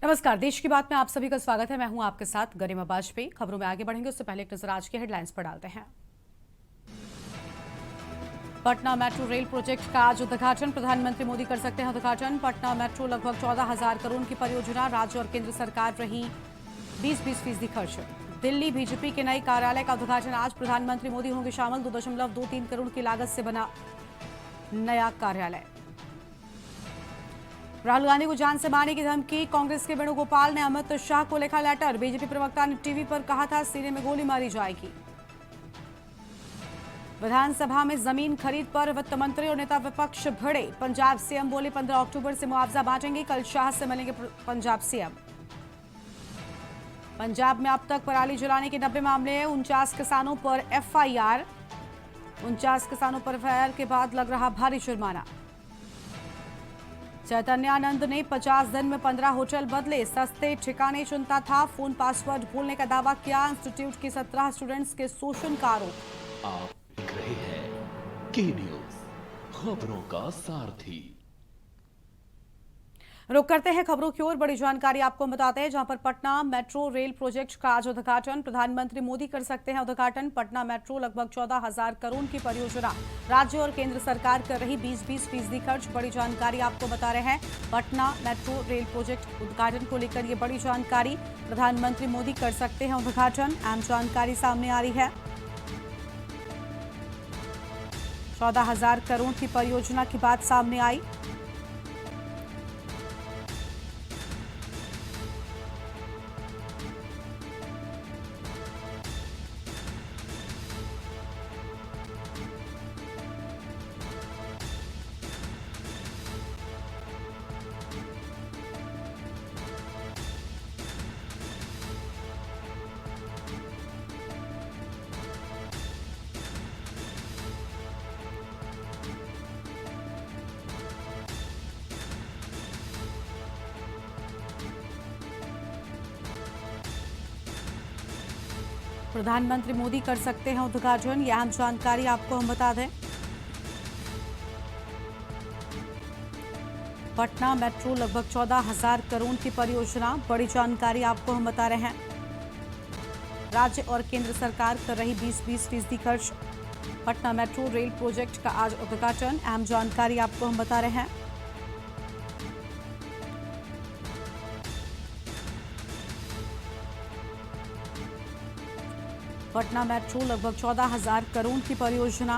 नमस्कार। देश की बात में आप सभी का स्वागत है। मैं हूं आपके साथ गरिमा वाजपेयी। खबरों में आगे बढ़ेंगे उससे पहले एक नजर आज के हेडलाइंस पर डालते हैं। पटना मेट्रो रेल प्रोजेक्ट का आज उद्घाटन, प्रधानमंत्री मोदी कर सकते हैं उद्घाटन। पटना मेट्रो लगभग 14,000 करोड़ की परियोजना, राज्य और केंद्र सरकार रही 20-20% खर्च। दिल्ली बीजेपी के नए कार्यालय का उद्घाटन आज, प्रधानमंत्री मोदी होंगे शामिल। 2.23 करोड़ की लागत से बना नया कार्यालय। राहुल गांधी को जान से मारने की धमकी, कांग्रेस के वेणुगोपाल ने अमित शाह को लिखा लेटर। बीजेपी प्रवक्ता ने टीवी पर कहा था सीने में गोली मारी जाएगी। विधानसभा में जमीन खरीद पर वित्त मंत्री और नेता विपक्ष भिड़े। पंजाब सीएम बोले 15 अक्टूबर से मुआवजा बांटेंगे, कल शाह से मिलेंगे पंजाब सीएम। पंजाब में अब तक पराली जलाने के 90 मामले, 49 किसानों पर एफआईआर। 49 किसानों पर एफआईआर के बाद लग रहा भारी जुर्माना। चैतन्यानंद ने 50 दिन में 15 होटल बदले, सस्ते ठिकाने चुनता था, फोन पासवर्ड भूलने का दावा किया। इंस्टीट्यूट के 17 स्टूडेंट्स के शोषण का आरोप। आप देख रहे हैं के न्यूज, खबरों का सारथी। रुक करते हैं खबरों की ओर। बड़ी जानकारी आपको बताते हैं, जहां पर पटना मेट्रो रेल प्रोजेक्ट का आज उद्घाटन, प्रधानमंत्री मोदी कर सकते हैं उद्घाटन। पटना मेट्रो लगभग 14,000 करोड़ की परियोजना, राज्य और केंद्र सरकार कर रही 20-20% खर्च। बड़ी जानकारी आपको बता रहे हैं, पटना मेट्रो रेल प्रोजेक्ट उद्घाटन को लेकर ये बड़ी जानकारी, प्रधानमंत्री मोदी कर सकते हैं उद्घाटन। अहम जानकारी सामने आ रही है। 14,000 करोड़ की परियोजना की बात सामने आई। प्रधानमंत्री मोदी कर सकते हैं उद्घाटन, यह अहम जानकारी आपको हम बता दें। पटना मेट्रो लगभग 14,000 करोड़ की परियोजना, बड़ी जानकारी आपको हम बता रहे हैं। राज्य और केंद्र सरकार कर रही 20-20% खर्च। पटना मेट्रो रेल प्रोजेक्ट का आज उद्घाटन, अहम जानकारी आपको हम बता रहे हैं। पटना मेट्रो लगभग 14,000 करोड़ की परियोजना,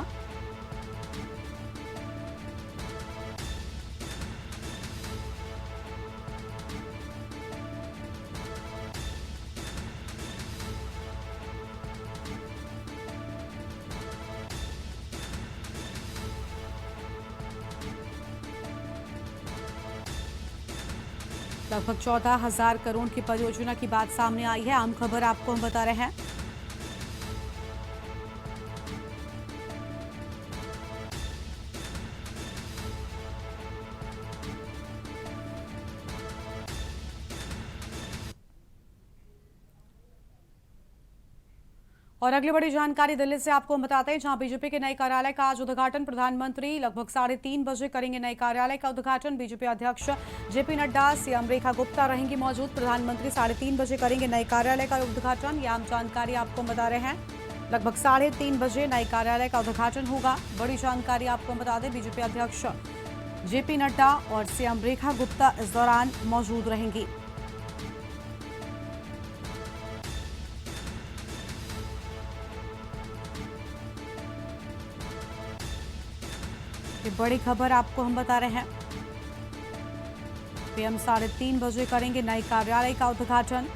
लगभग 14,000 करोड़ की परियोजना की बात सामने आई है। आम खबर आपको हम बता रहे हैं। और अगली बड़ी जानकारी दिल्ली से आपको हम बताते हैं, जहां बीजेपी के नए कार्यालय का आज उद्घाटन, प्रधानमंत्री लगभग 3:30 बजे करेंगे नए कार्यालय का उद्घाटन। बीजेपी अध्यक्ष जेपी नड्डा, सीएम रेखा गुप्ता रहेंगी मौजूद। प्रधानमंत्री 3:30 बजे करेंगे नए कार्यालय का उद्घाटन, यह आम जानकारी आपको बता रहे हैं। लगभग 3:30 बजे नए कार्यालय का उद्घाटन होगा। बड़ी जानकारी आपको बता दें, बीजेपी अध्यक्ष जेपी नड्डा और सीएम रेखा गुप्ता इस दौरान मौजूद रहेंगी। ये बड़ी खबर आपको हम बता रहे हैं। पीएम 3:30 बजे करेंगे नए कार्यालय का उद्घाटन।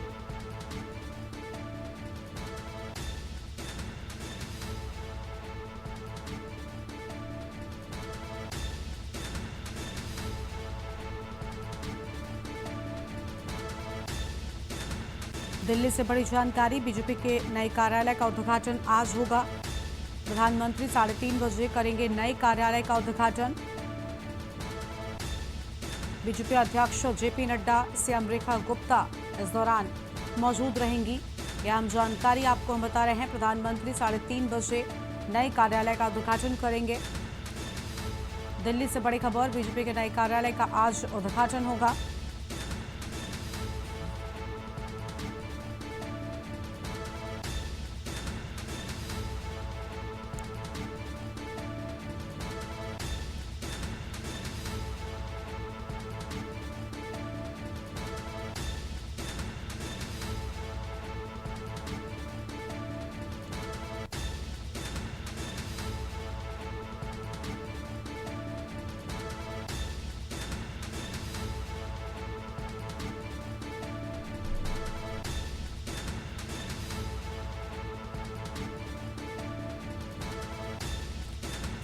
दिल्ली से बड़ी जानकारी, बीजेपी के नए कार्यालय का उद्घाटन आज होगा। प्रधानमंत्री 3:30 बजे करेंगे नए कार्यालय का उद्घाटन। बीजेपी अध्यक्ष जेपी नड्डा, सीएम रेखा गुप्ता इस दौरान मौजूद रहेंगी। यह हम जानकारी आपको हम बता रहे हैं। प्रधानमंत्री 3:30 बजे नए कार्यालय का उद्घाटन करेंगे। दिल्ली से बड़ी खबर, बीजेपी के नए कार्यालय का आज उद्घाटन होगा।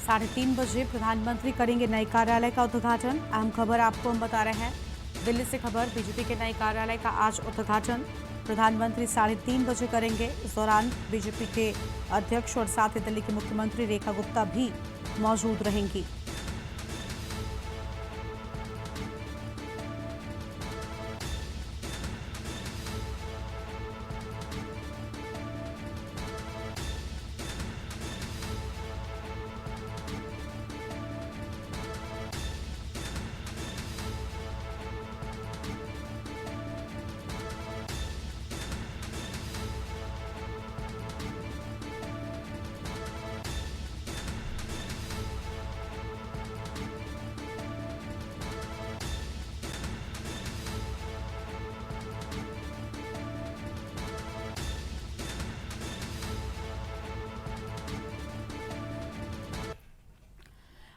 3:30 बजे प्रधानमंत्री करेंगे नए कार्यालय का उद्घाटन। अहम खबर आपको हम बता रहे हैं। दिल्ली से खबर, बीजेपी के नए कार्यालय का आज उद्घाटन प्रधानमंत्री 3:30 बजे करेंगे। इस दौरान बीजेपी के अध्यक्ष और साथ ही दिल्ली की मुख्यमंत्री रेखा गुप्ता भी मौजूद रहेंगी।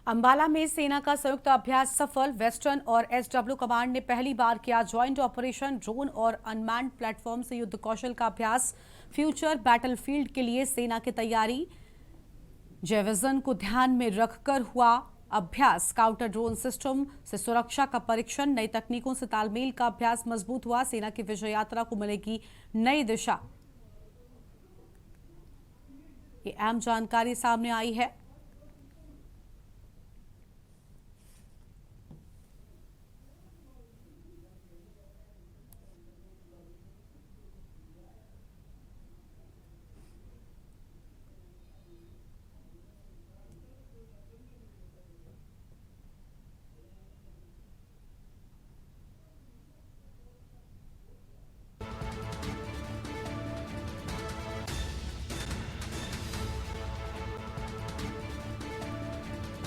अंबाला में सेना का संयुक्त अभ्यास सफल। वेस्टर्न और एसडब्ल्यू कमांड ने पहली बार किया ज्वाइंट ऑपरेशन। ड्रोन और अनमैन्ड प्लेटफॉर्म से युद्ध कौशल का अभ्यास। फ्यूचर बैटलफील्ड के लिए सेना की तैयारी। जयविजन को ध्यान में रखकर हुआ अभ्यास। काउंटर ड्रोन सिस्टम से सुरक्षा का परीक्षण। नई तकनीकों से तालमेल का अभ्यास मजबूत हुआ। सेना की विजय यात्रा को मिलेगी नई दिशा। ये अहम जानकारी सामने आई है।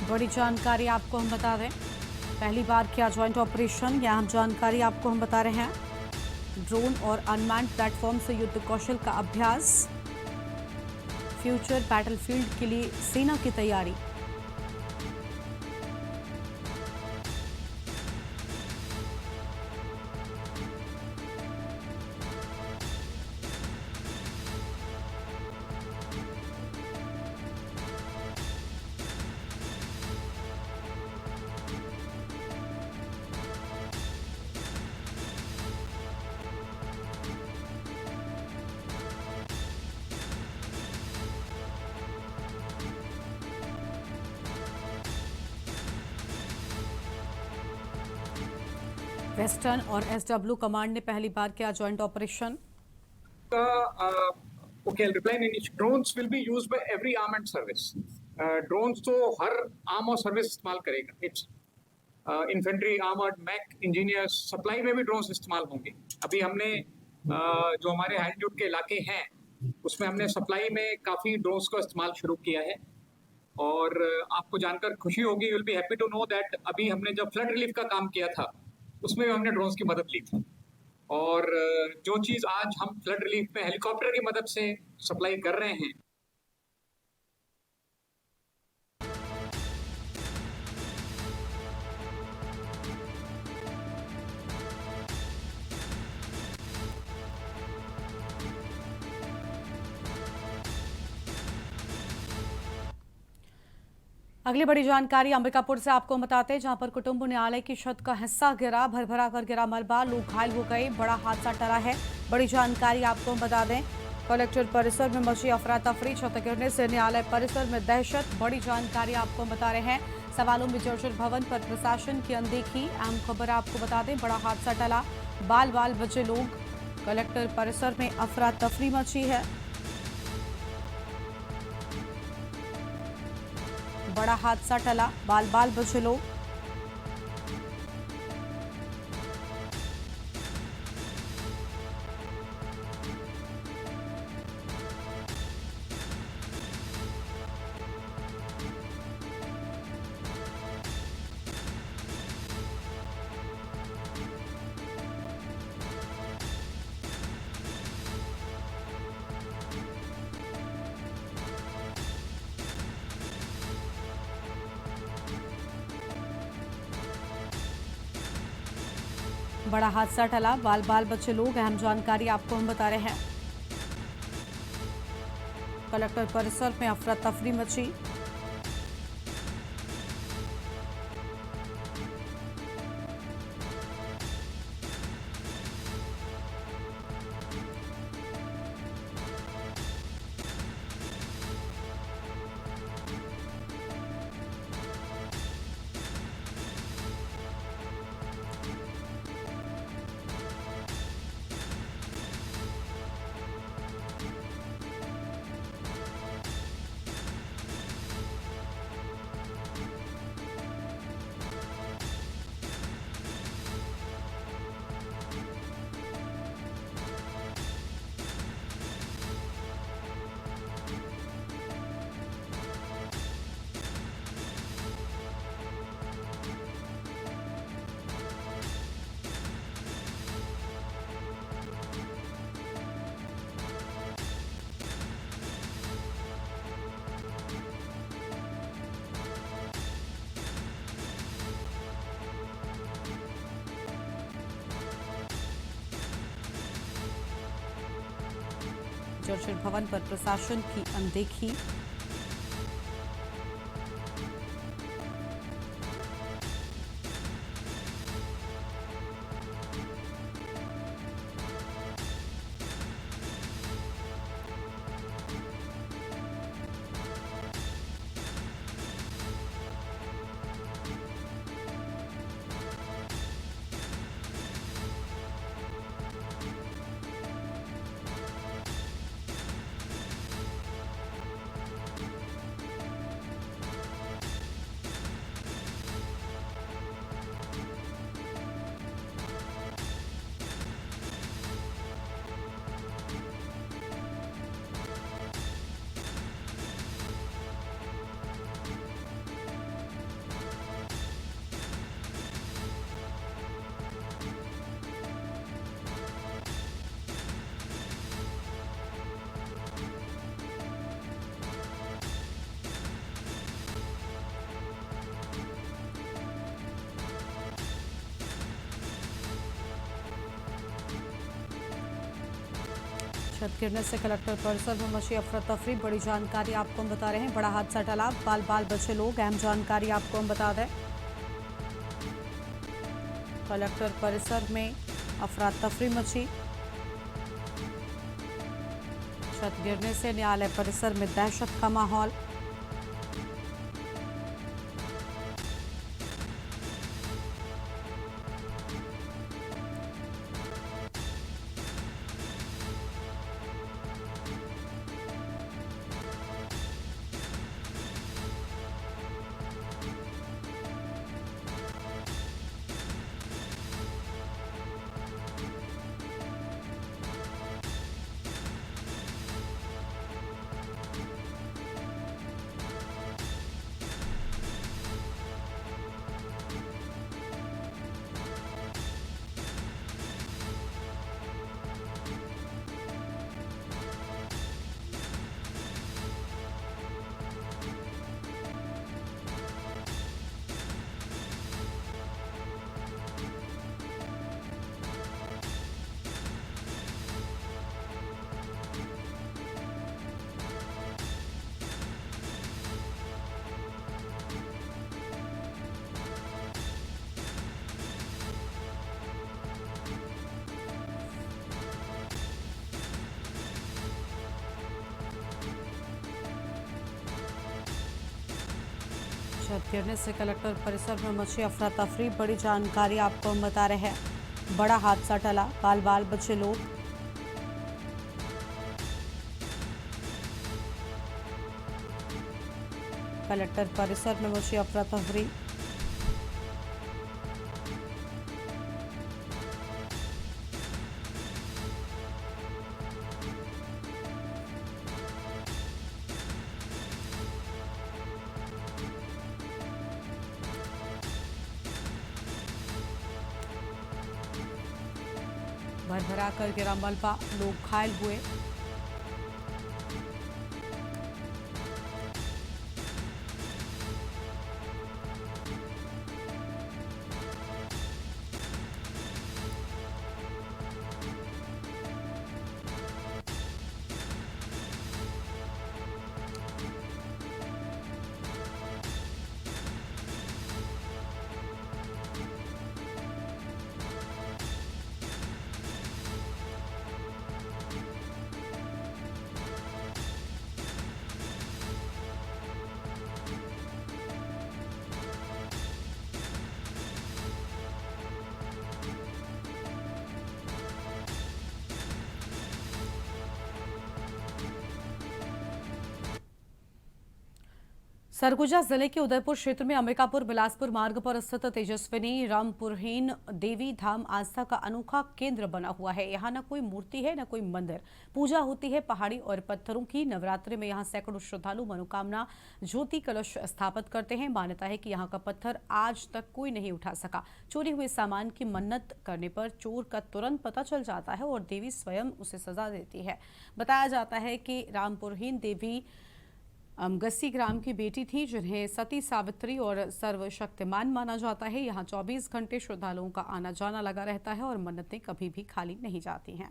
बड़ी जानकारी आपको हम बता दें। पहली बार किया ज्वाइंट ऑपरेशन, यह अहम जानकारी आपको हम बता रहे हैं। ड्रोन और अनमैन्ड प्लेटफॉर्म से युद्ध कौशल का अभ्यास। फ्यूचर बैटलफील्ड के लिए सेना की तैयारी। वेस्टर्न और एसडब्ल्यू कमांड ने पहली बार किया joint operation. Okay, I'll reply in English. Drones will be used by every arm and service. Drones तो हर आर्म और सर्विस इस्तेमाल करेगा। It's infantry, armoured, mech, engineers, supply में भी ड्रोन्स इस्तेमाल होंगे। अभी हमने जो हमारे एल्टीट्यूड के इलाके हैं उसमें हमने सप्लाई में काफ़ी ड्रोन्स का इस्तेमाल शुरू किया है। और आपको जानकर खुशी होगी, you will be happy to know that अभी हमने जब फ्लड रिलीफ का काम किया था उसमें भी हमने ड्रोन्स की मदद ली थी। और जो चीज़ आज हम फ्लड रिलीफ में हेलीकॉप्टर की मदद से सप्लाई कर रहे हैं, अगली बड़ी जानकारी अंबिकापुर से आपको बताते हैं, जहां पर कुटुंब न्यायालय की छत का हिस्सा गिरा। भरभरा कर गिरा मलबा, लोग घायल हो गए। बड़ा हादसा टला है। बड़ी जानकारी आपको हम बता दें, कलेक्टर परिसर में मची अफरा तफरी। छत गिरने से न्यायालय परिसर में दहशत। बड़ी जानकारी आपको हम बता रहे हैं। सवालों में जर्जर भवन पर प्रशासन की अनदेखी। अहम खबर आपको बता दें, बड़ा हादसा टला, बाल बाल बचे लोग। कलेक्टर परिसर में अफरा तफरी मची है। बड़ा हादसा टला, बाल बाल बचे लोग। बड़ा हादसा टला, बाल बाल बचे लोग। अहम जानकारी आपको हम बता रहे हैं। कलेक्टर परिसर में अफरा तफरी मची। जर्जर भवन पर प्रशासन की अनदेखी। छत गिरने से कलेक्टर परिसर में मची अफरा तफरी। बड़ी जानकारी आपको हम बता रहे हैं। बड़ा हादसा टला, बाल बाल बचे लोग। अहम जानकारी आपको हम बता दें, कलेक्टर परिसर में अफरा तफरी मची। छत गिरने से न्यायालय परिसर में दहशत का माहौल। छत गिरने से कलेक्टर परिसर में मची अफरा तफरी। बड़ी जानकारी आपको हम बता रहे हैं। बड़ा हादसा टला, बाल बाल बचे लोग। कलेक्टर परिसर में मची अफरा तफरी। भरभरा कर गिरा मलबा, लोग घायल हुए। सरगुजा जिले के उदयपुर क्षेत्र में अंबिकापुर बिलासपुर मार्ग पर स्थित तेजस्विनी रामपुरहीन देवी धाम आस्था का अनोखा केंद्र बना हुआ है। यहाँ न कोई मूर्ति है, न कोई मंदिर। पूजा होती है पहाड़ी और पत्थरों की। नवरात्रि में यहाँ सैकड़ों श्रद्धालु मनोकामना ज्योति कलश स्थापित करते हैं। मान्यता है कि यहाँ का पत्थर आज तक कोई नहीं उठा सका। चोरी हुए सामान की मन्नत करने पर चोर का तुरंत पता चल जाता है और देवी स्वयं उसे सजा देती है। बताया जाता है कि रामपुरहीन देवी गस्सी ग्राम की बेटी थी, जिन्हें सती सावित्री और सर्वशक्तिमान माना जाता है। यहाँ 24 घंटे श्रद्धालुओं का आना जाना लगा रहता है और मन्नतें कभी भी खाली नहीं जाती हैं।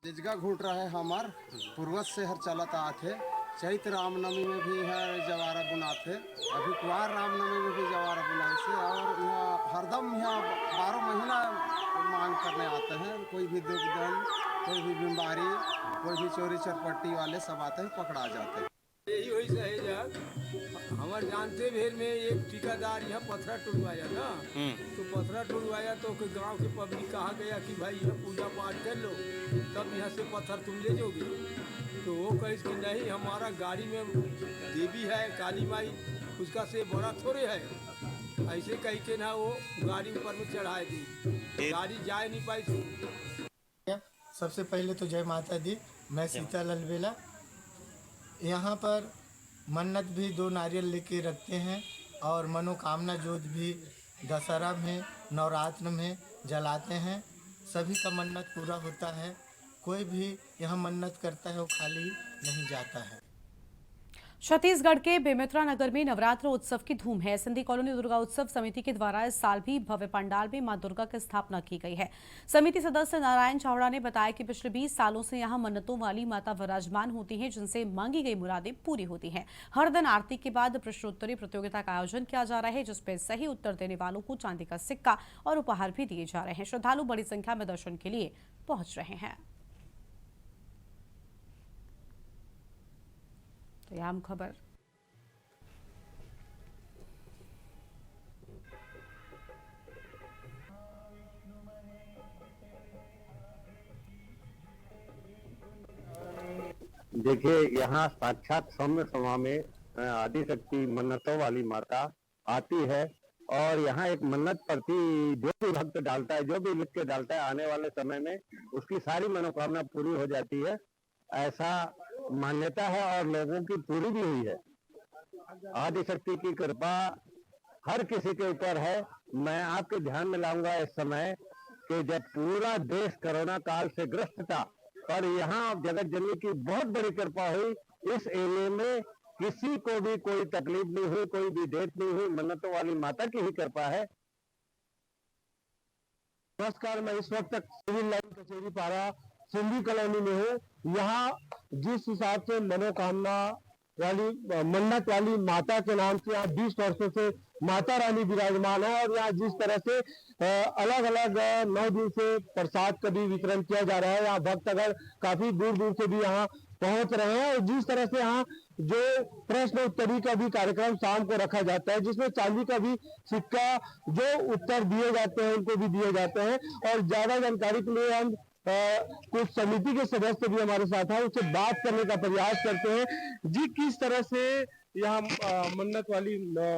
जिजगा घूट रहा है हमार पूर्वज से हर चलत आथे। चैत्र रामनवमी में भी है जवारा बुनाथे, अभी कुआर रामनवमी में भी जवारा बुनाए से, और यहाँ हरदम यहाँ 12 महीना मांग करने आते हैं। कोई भी दुर्गन, कोई भी बीमारी, कोई भी चोरी चरपट्टी वाले सब आते हैं, पकड़ा जाते हैं। यही वही सही जग हमारे जानते भेर में एक ठेकेदार यहाँ पथरा टुड़वाया ना, तो पथरा टुड़वाया तो गांव के पब्लिक कहा गया कि भाई यहाँ पूजा पाठ कर लो तब यहाँ से पत्थर तुम ले जाओगे। तो वो कही कि नहीं, हमारा गाड़ी में देवी है काली माई, उसका से बड़ा थोड़े है। ऐसे कह के ना वो गाड़ी ऊपर में चढ़ाए दी, गाड़ी जा नहीं पाई। सबसे पहले तो जय माता दी। मैं सीता ललबेला। यहाँ पर मन्नत भी 2 नारियल लेके रखते हैं और मनोकामना जोत भी दशहरा में नवरात्र में जलाते हैं। सभी का मन्नत पूरा होता है। कोई भी यहाँ मन्नत करता है वो खाली नहीं जाता है। छत्तीसगढ़ के बेमेतरा नगर में नवरात्र उत्सव की धूम है। सिंधी कॉलोनी दुर्गा उत्सव समिति के द्वारा इस साल भी भव्य पंडाल में मां दुर्गा की स्थापना की गई है। समिति सदस्य नारायण चावड़ा ने बताया कि पिछले 20 सालों से यहां मन्नतों वाली माता विराजमान होती हैं, जिनसे मांगी गई मुरादें पूरी होती हैं। हर दिन आरती के बाद प्रश्नोत्तरी प्रतियोगिता का आयोजन किया जा रहा है, जिसमें सही उत्तर देने वालों को चांदी का सिक्का और उपहार भी दिए जा रहे हैं। श्रद्धालु बड़ी संख्या में दर्शन के लिए पहुंच रहे हैं। तो यह खबर। देखिए, यहाँ साक्षात सौम्य सभा में आदिशक्ति मन्नतों वाली माता आती है और यहाँ एक मन्नत प्रति जो भी भक्त डालता है, जो भी लिख के डालता है, आने वाले समय में उसकी सारी मनोकामना पूरी हो जाती है। ऐसा मान्यता है और लोगों की पूरी भी हुई है। आदिशक्ति की कृपा हर किसी के ऊपर है। मैं आपके ध्यान में लाऊंगा इस समय कि जब पूरा देश कोरोना काल से ग्रस्त था और यहाँ जगत जननी की बहुत बड़ी कृपा हुई, इस एरिया में किसी को भी कोई तकलीफ नहीं हुई, कोई भी डेथ नहीं हुई। मन्नतों वाली माता की ही कृपा है। नमस्कार, मैं इस वक्त तक सिविल लाइन कचेरी पारा सिंधी कॉलोनी में हूँ। यहाँ जिस हिसाब से मनोकामना वाली मन्नत वाली माता के नाम से यहाँ 20 वर्षों से माता रानी विराजमान है और यहाँ जिस तरह से अलग अलग 9 दिन से प्रसाद का भी वितरण किया जा रहा है। यहाँ भक्त अगर काफी दूर दूर से भी यहाँ पहुंच रहे हैं और जिस तरह से यहाँ जो प्रश्न उत्तरी का भी कार्यक्रम शाम को रखा जाता है, जिसमें चांदी का भी सिक्का जो उत्तर दिए जाते हैं उनको भी दिए जाते हैं। और ज्यादा जानकारी के लिए हम कुछ समिति के सदस्य भी हमारे साथ हैं, उससे बात करने का प्रयास करते हैं। जी, किस तरह से यहाँ मन्नत वाली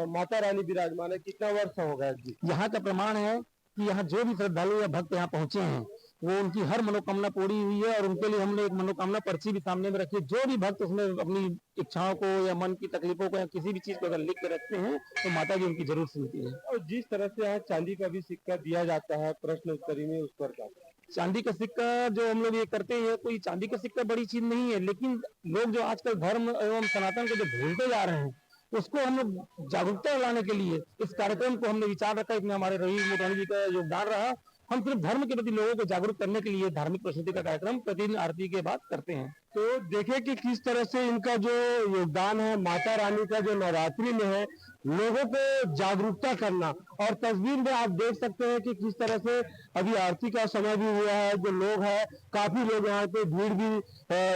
माता रानी विराजमान है, कितना वर्ष हो गया जी? यहाँ का प्रमाण है कि यहाँ जो भी श्रद्धालु या भक्त यहाँ पहुंचे हैं वो उनकी हर मनोकामना पूरी हुई है और उनके लिए हमने एक मनोकामना पर्ची भी सामने में रखी है। जो भी भक्त उसमें अपनी इच्छाओं को या मन की तकलीफों को या किसी भी चीज को अगर लिख के रखते हैं तो माता जी उनकी जरूर सुनती है। और जिस तरह से यहाँ चांदी का भी सिक्का दिया जाता है प्रश्न उत्तरी में, उस पर क्या? चांदी का सिक्का जो हम लोग ये करते हैं, कोई चांदी का सिक्का बड़ी चीज नहीं है, लेकिन लोग जो आजकल धर्म एवं सनातन को जो भूलते जा रहे हैं उसको हम लोग जागरूकता लाने के लिए इस कार्यक्रम को हमने विचार रखा। इसमें हमारे रईस मोटानी जी का योगदान रहा। हम सिर्फ धर्म के प्रति लोगों को जागरूक करने के लिए धार्मिक प्रस्तुति का कार्यक्रम प्रतिदिन आरती के बाद करते हैं। तो देखें कि किस तरह से इनका जो योगदान है माता रानी का जो नवरात्रि में है, लोगों को जागरूकता करना। और तस्वीर में आप देख सकते हैं कि किस तरह से अभी आरती का समय भी हुआ है, जो लोग हैं काफी लोग यहाँ पे भीड़ भी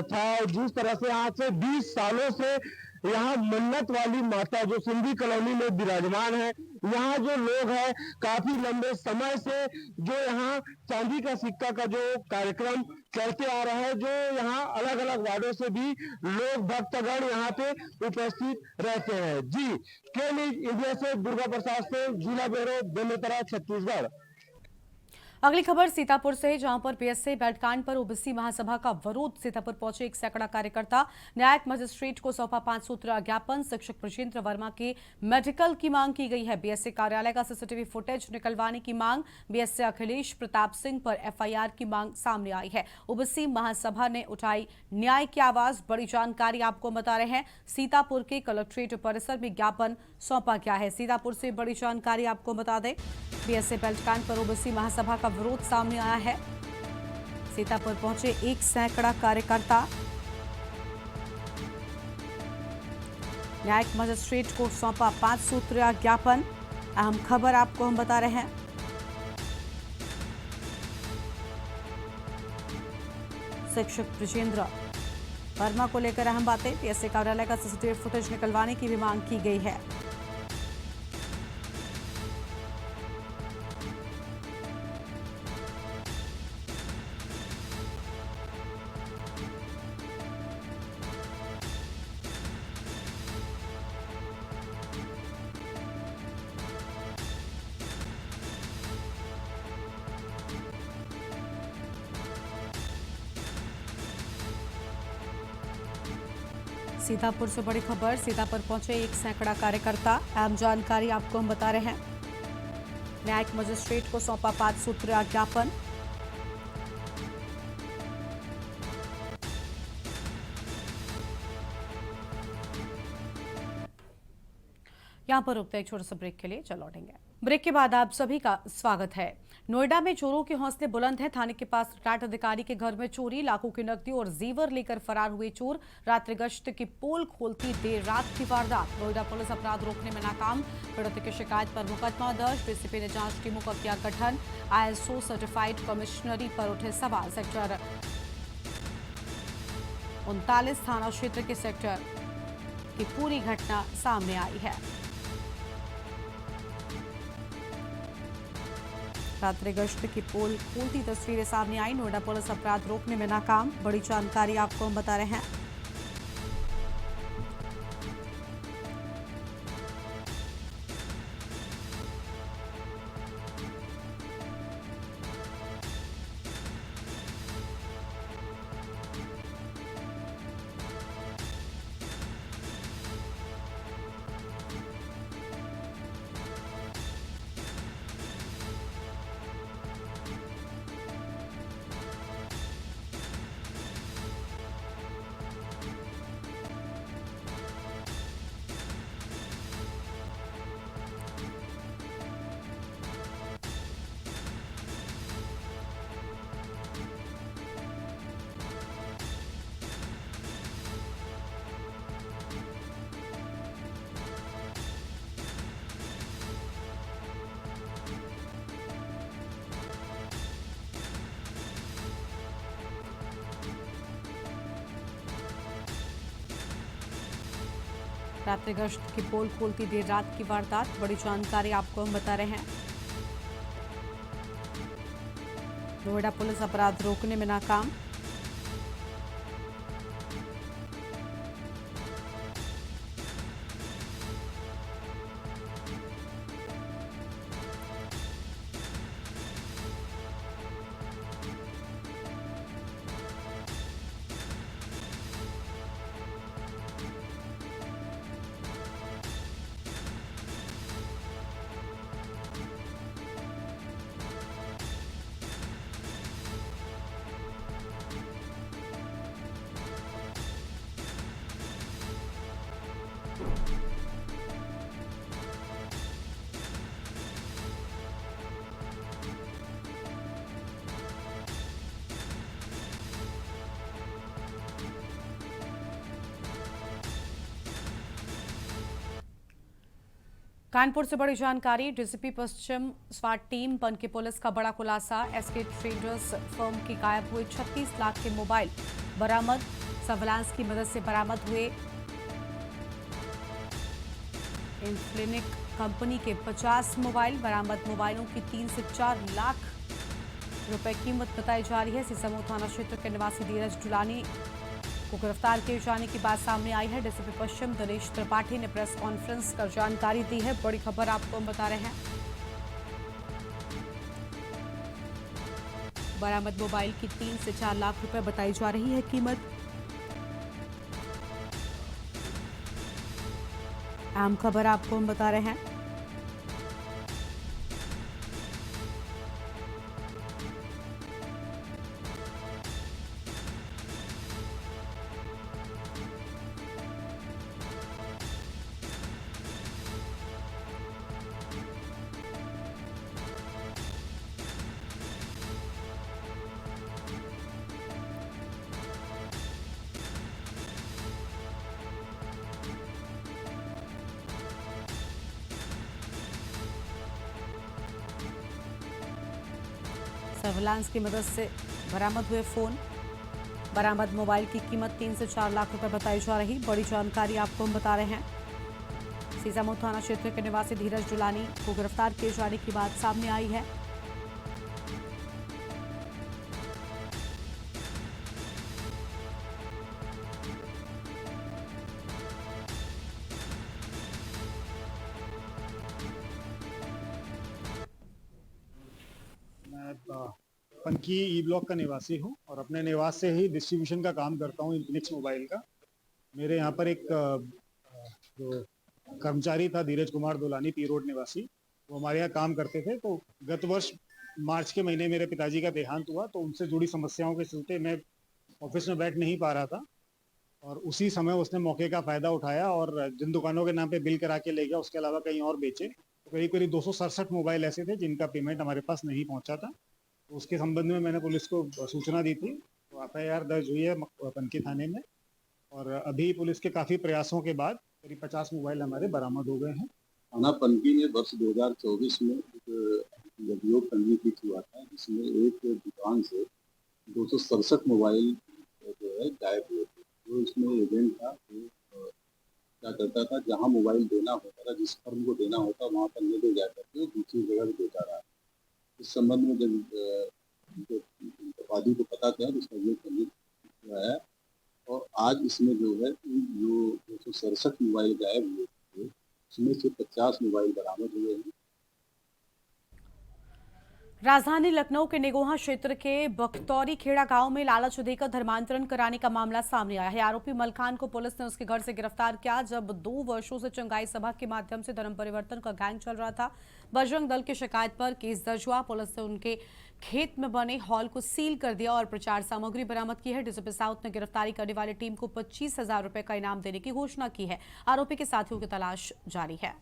था। जिस तरह से आज से 20 सालों से यहाँ मन्नत वाली माता जो सिंधी कॉलोनी में विराजमान है, यहाँ जो लोग हैं काफी लंबे समय से जो यहाँ चांदी का सिक्का का जो कार्यक्रम करते आ रहा है, जो यहाँ अलग अलग वार्डों से भी लोग भक्तगण यहाँ पे उपस्थित रहते हैं। जी, के न्यूज़ इंडिया से दुर्गा प्रसाद से, जिला ब्यूरो बेमेतरा, छत्तीसगढ़। अगली खबर सीतापुर से, जहां पर बीएसए बैठकांड पर ओबीसी महासभा का विरोध। सीतापुर पहुंचे एक सैकड़ा कार्यकर्ता, न्यायिक मजिस्ट्रेट को सौंपा 5 सूत्र ज्ञापन। शिक्षक बृजेंद्र वर्मा के मेडिकल की मांग की गई है। बीएसए कार्यालय का सीसीटीवी फुटेज निकलवाने की मांग। बीएसए अखिलेश प्रताप सिंह पर एफआईआर की मांग सामने आई है। ओबीसी महासभा ने उठाई न्याय की आवाज। बड़ी जानकारी आपको बता रहे हैं, सीतापुर के कलेक्ट्रेट परिसर में ज्ञापन सौंपा गया है। सीतापुर से बड़ी जानकारी आपको बता दें, बीएसए बैठकांड पर ओबीसी महासभा का विरोध सामने आया है। सीतापुर पहुंचे 1 सैकड़ा कार्यकर्ता। न्यायिक मजिस्ट्रेट को सौंपा 5 सूत्रीय ज्ञापन। अहम खबर आपको हम बता रहे हैं। शिक्षक ब्रजेंद्र वर्मा को लेकर अहम बातें। पीएससी कार्यालय का सीसीटीवी फुटेज निकलवाने की भी मांग की गई है। सीतापुर से बड़ी खबर। सीतापुर पहुंचे 1 सैकड़ा कार्यकर्ता। अहम जानकारी आपको हम बता रहे हैं। न्यायिक मजिस्ट्रेट को सौंपा 5 सूत्रीय ज्ञापन। यहां पर रुकते हैं एक छोटे से ब्रेक के लिए, चल लौटेंगे। ब्रेक के बाद आप सभी का स्वागत है। नोएडा में चोरों के हौसले बुलंद हैं। थाने के पास रिटायर्ड अधिकारी के घर में चोरी, लाखों की नकदी और जेवर लेकर फरार हुए चोर। रात्रि गश्त की पोल खोलती देर रात की वारदात। नोएडा पुलिस अपराध रोकने में नाकाम। पीड़ित की शिकायत पर मुकदमा दर्ज। डीसीपी ने जांच टीमों का किया गठन। ISO सर्टिफाइड कमिश्नरी पर उठे सवाल। सेक्टर 39 थाना क्षेत्र के सेक्टर की पूरी घटना सामने आई है। रात्रि गश्त की पोल खोलती तस्वीरें सामने आई। नोएडा पुलिस अपराध रोकने में नाकाम। बड़ी जानकारी आपको हम बता रहे हैं। रात्रि गश्त की पोल खोलती देर रात की वारदात। बड़ी जानकारी आपको हम बता रहे हैं। नोएडा पुलिस अपराध रोकने में नाकाम। कानपुर से बड़ी जानकारी। डीसीपी पश्चिम स्वाट टीम बन के पुलिस का बड़ा खुलासा। एसके ट्रेडर्स फर्म की गायब हुए 36 लाख के मोबाइल बरामद। सर्विलांस की मदद से बरामद हुए इन्फिनिक्स कंपनी के 50 मोबाइल। बरामद मोबाइलों की 3 से 4 लाख रुपए कीमत बताई जा रही है। सीसमो थाना क्षेत्र के निवासी धीरज डुलानी को गिरफ्तार किए जाने की बात सामने आई है। डीसीपी पश्चिम दिनेश त्रिपाठी ने प्रेस कॉन्फ्रेंस कर जानकारी दी है। बड़ी खबर आपको हम बता रहे हैं। बरामद मोबाइल की 3 से 4 लाख रुपए बताई जा रही है कीमत। अहम खबर आपको हम बता रहे हैं। सर्विलांस की मदद से बरामद हुए फोन। बरामद मोबाइल की कीमत 3 से 4 लाख रुपए बताई जा रही। बड़ी जानकारी आपको हम बता रहे हैं। सीसामऊ थाना क्षेत्र के निवासी धीरज दुलानी को गिरफ्तार किए जाने की बात सामने आई है। मैं पनकी ई ब्लॉक का निवासी हूं और अपने निवास से ही डिस्ट्रीब्यूशन का काम करता हूं इन्फिनिक्स मोबाइल का। मेरे यहाँ पर एक जो कर्मचारी था धीरज कुमार दुलानी, पी रोड निवासी, वो हमारे यहाँ काम करते थे। तो गत वर्ष मार्च के महीने मेरे पिताजी का देहांत हुआ, तो उनसे जुड़ी समस्याओं के चलते मैं ऑफिस में बैठ नहीं पा रहा था और उसी समय उसने मौके का फ़ायदा उठाया और जिन दुकानों के नाम पे बिल करा के ले गया, उसके अलावा कहीं और बेचे। तो करीब करीब 267 मोबाइल ऐसे थे जिनका पेमेंट हमारे पास नहीं पहुंचा था। तो उसके संबंध में मैंने पुलिस को सूचना दी थी, तो FIR दर्ज हुई है पनकी थाने में और अभी पुलिस के काफ़ी प्रयासों के बाद करीब 50 मोबाइल हमारे बरामद हो गए हैं। थाना पनकी में वर्ष 2024 में एक अभियोग पंजीकृत हुआ था, जिसमें एक दुकान से 267 मोबाइल जो है गायब हुए थे। जो इसमें एजेंट था वो क्या करता था, जहां मोबाइल देना होता था, जिस फर्म को देना होता वहां पर ले ले जा करके दूसरी जगह भी देता रहा। इस संबंध में जब वादी को पता चला तो उसने अभियोग पंजीकृत किया है और आज इसमें जो है जो 267 मोबाइल गायब हुए थे उसमें से 50 मोबाइल बरामद हुए हैं। राजधानी लखनऊ के निगोहा क्षेत्र के बख्तौरी खेड़ा गांव में लालच देकर धर्मांतरण कराने का मामला सामने आया है। आरोपी मलखान को पुलिस ने उसके घर से गिरफ्तार किया जब 2 वर्षों से चंगाई सभा के माध्यम से धर्म परिवर्तन का गैंग चल रहा था। बजरंग दल की शिकायत पर केस दर्ज हुआ। पुलिस ने उनके खेत में बने हॉल को सील कर दिया और प्रचार सामग्री बरामद की है। डीसीपी साउथ ने गिरफ्तारी करने वाली टीम को 25,000 रुपए का इनाम देने की घोषणा की है। आरोपी के साथियों की तलाश जारी है।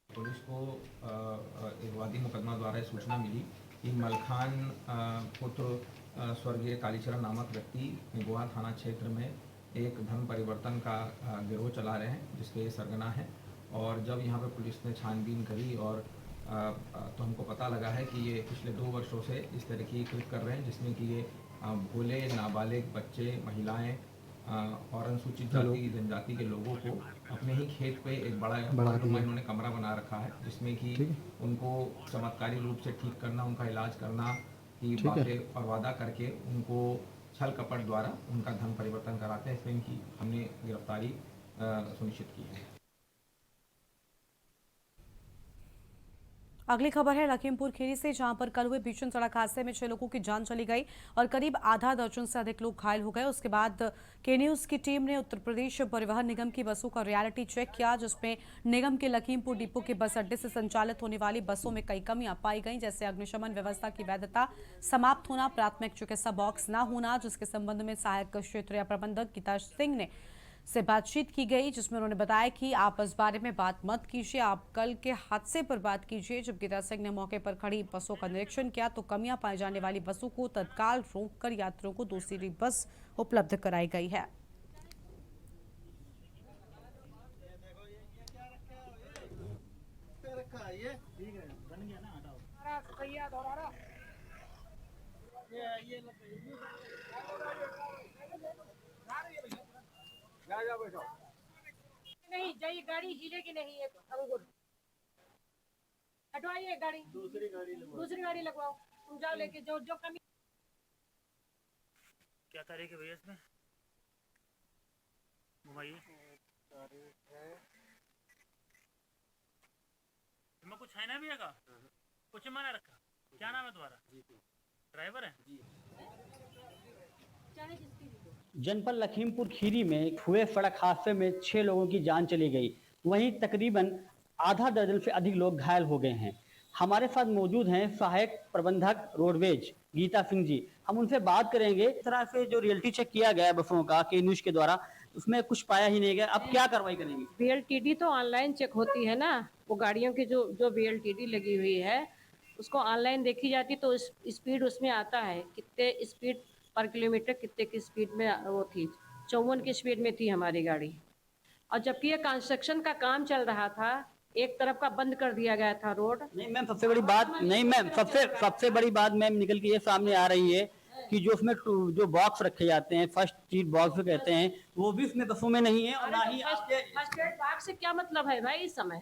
पुलिस को एक वादी मुकदमा द्वारा सूचना मिली कि मलखान पुत्र स्वर्गीय कालीचरण नामक व्यक्ति निगोहा थाना क्षेत्र में एक धर्म परिवर्तन का गिरोह चला रहे हैं, जिसके सरगना हैं। और जब यहाँ पर पुलिस ने छानबीन करी और तो हमको पता लगा है कि ये पिछले 2 वर्षों से इस तरह की कृत्य कर रहे हैं, जिसमें कि ये भोले नाबालिग बच्चे, महिलाएं और अनुसूचित जाति जनजाति के लोगों को अपने ही खेत पे एक बड़ा इन्होंने कमरा बना रखा है, जिसमें कि उनको चमत्कारी रूप से ठीक करना, उनका इलाज करना की बातें और वादा करके उनको छल कपट द्वारा उनका धर्म परिवर्तन कराते हैं। इसमें इनकी हमने गिरफ्तारी सुनिश्चित की है। अगली खबर है लखीमपुर खीरी से, जहां पर कल हुए भीषण सड़क हादसे में 6 लोगों की जान चली गई और करीब आधा दर्जन से अधिक लोग घायल हो गए। उसके बाद के न्यूज की टीम ने उत्तर प्रदेश परिवहन निगम की बसों का रियलिटी चेक किया, जिसमें निगम के लखीमपुर डिपो के बस अड्डे से संचालित होने वाली बसों में कई कमियां पाई गई, जैसे अग्निशमन व्यवस्था की वैधता समाप्त होना, प्राथमिक चिकित्सा बॉक्स न होना, जिसके संबंध में सहायक क्षेत्रीय प्रबंधक गीता सिंह ने से बातचीत की गई, जिसमें उन्होंने बताया कि आप इस बारे में बात मत कीजिए, आप कल के हादसे पर बात कीजिए। जब गीता सिंह ने मौके पर खड़ी बसों का निरीक्षण किया तो कमियां पाई जाने वाली बसों को तत्काल रोककर यात्रियों को दूसरी बस उपलब्ध कराई गई है। नहीं जाइए, गाड़ी हिलेगी नहीं। एक अंगूर हटवाइए, गाड़ी दूसरी गाड़ी लगवाओ। तुम जाओ लेके, जो जो कमी। क्या करेंगे भैया इसमें? घुमाइए। तुम्हें कुछ है ना भैया का? कुछ मना रखा? क्या नाम है तुम्हारा? ड्राइवर है? जनपद लखीमपुर खीरी में हुए सड़क हादसे में 6 लोगों की जान चली गई। वहीं तकरीबन आधा दर्जन से अधिक लोग घायल हो गए हैं। हमारे साथ मौजूद हैं सहायक प्रबंधक रोडवेज गीता सिंह जी। हम उनसे बात करेंगे। इस तरह से जो रियलिटी चेक किया गया बसों का के न्यूज के द्वारा, उसमें कुछ पाया ही नहीं गया। अब क्या कार्रवाई करेंगे? BLTD तो ऑनलाइन चेक होती है ना, वो गाड़ियों की जो BLTD लगी हुई है उसको ऑनलाइन देखी जाती, तो स्पीड उसमें आता है कितने स्पीड पर किलोमीटर, कितने की स्पीड में वो थी। 54 की स्पीड में थी हमारी गाड़ी। और जबकि ये कंस्ट्रक्शन का काम चल रहा था, एक तरफ का बंद कर दिया गया था रोड। नहीं मैम, सबसे बड़ी बात नहीं मैम, सबसे बड़ी बात मैम निकल के ये सामने आ रही है कि जो उसमें जो बॉक्स रखे जाते हैं, फर्स्ट सीट बॉक्स जो कहते हैं, वो भी उसमें बसों में नहीं है। और ना ही फर्स्ट एड बॉक्स से क्या मतलब है भाई इस समय?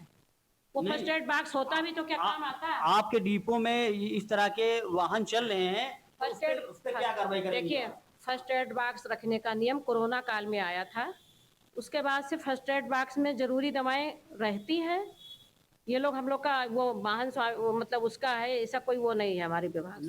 वो फर्स्ट एड बॉक्स होता भी तो क्या काम आता है? आपके डिपो में इस तरह के वाहन चल रहे हैं, फर्स्ट एड उस पे क्या कार्रवाई करेंगे? देखिए, फर्स्ट एड बॉक्स रखने का नियम कोरोना काल में आया था। उसके बाद से फर्स्ट एड बॉक्स में जरूरी दवाएं रहती हैं। ये लोग हम लोग का वो वाहन मतलब उसका है, ऐसा कोई वो नहीं है हमारे विभाग।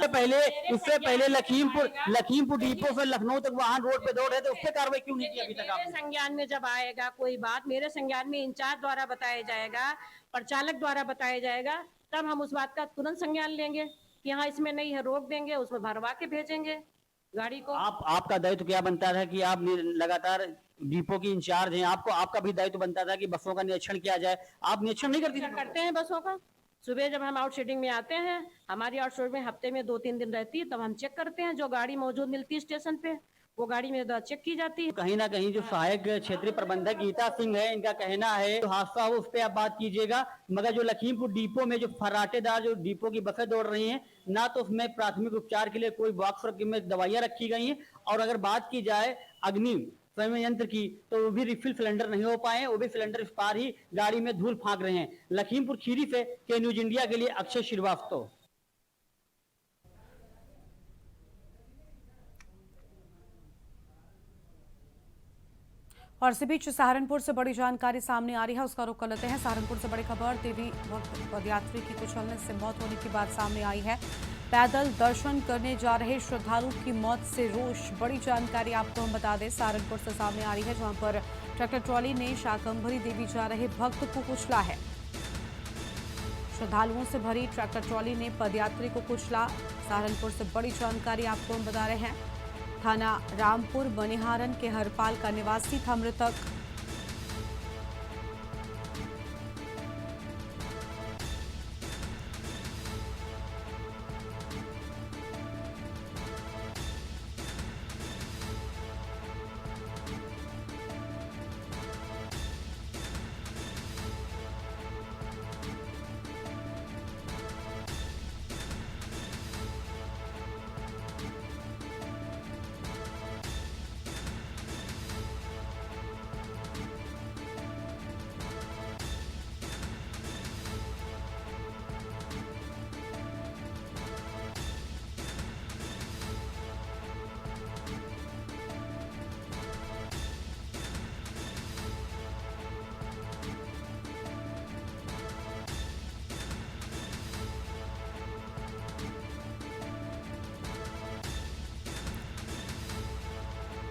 उससे पहले लखीमपुर डिपो से लखनऊ तक वाहन रोड पे दौड़ रहे थे, उस पे कार्रवाई क्यों नहीं की अभी तक? मेरे संज्ञान में जब आएगा कोई बात, मेरे संज्ञान में इंचार्ज द्वारा बताया जाएगा, प्रचालक द्वारा बताया जाएगा, तब हम उस बात का तुरंत संज्ञान लेंगे कि हाँ इसमें नहीं है, रोक देंगे, उसमें भरवा के भेजेंगे गाड़ी को। आपका दायित्व क्या बनता था कि आप लगातार डिपो की इंचार्ज हैं, आपका भी दायित्व बनता था कि बसों का निरीक्षण किया जाए। आप निरीक्षण नहीं करती? करते हैं बसों का। सुबह जब हम आउटशीडिंग में आते हैं, हमारी आउटशीडिंग में हफ्ते में 2-3 दिन रहती है, तब हम चेक करते हैं। जो गाड़ी मौजूद मिलती है स्टेशन पे, वो गाड़ी में चेक की जाती है। कहीं ना कहीं जो सहायक क्षेत्रीय प्रबंधक गीता सिंह है, इनका कहना है जो हादसा हो उस पर आप बात कीजिएगा, मगर जो लखीमपुर डिपो में जो फर्राटेदार जो डिपो की बसें दौड़ रही हैं, ना तो उसमें प्राथमिक उपचार के लिए कोई बॉक्स में दवाइयां रखी गई हैं, और अगर बात की जाए अग्नि संयंत्र की, तो वो भी रिफिल सिलेंडर नहीं हो पाए, वो भी सिलेंडर इस पार ही गाड़ी में धूल फांक रहे हैं। लखीमपुर खीरी से के न्यूज इंडिया के लिए अक्षय श्रीवास्तव। और इसी बीच सहारनपुर से बड़ी जानकारी सामने आ रही है, उसका रुख कर लेते हैं। सहारनपुर से बड़ी खबर, देवी भक्त पदयात्री की कुचलने से मौत होने की बात सामने आई है। पैदल दर्शन करने जा रहे श्रद्धालु की मौत से रोष। बड़ी जानकारी आपको हम बता दें, सहारनपुर से सामने आ रही है, जहां पर ट्रैक्टर ट्रॉली ने शाकंभरी देवी जा रहे भक्त को कुचला है। श्रद्धालुओं से भरी ट्रैक्टर ट्रॉली ने पदयात्री को कुचला। सहारनपुर से बड़ी जानकारी आपको हम बता रहे हैं। थाना रामपुर बनिहारन के हरपाल का निवासी था मृतक।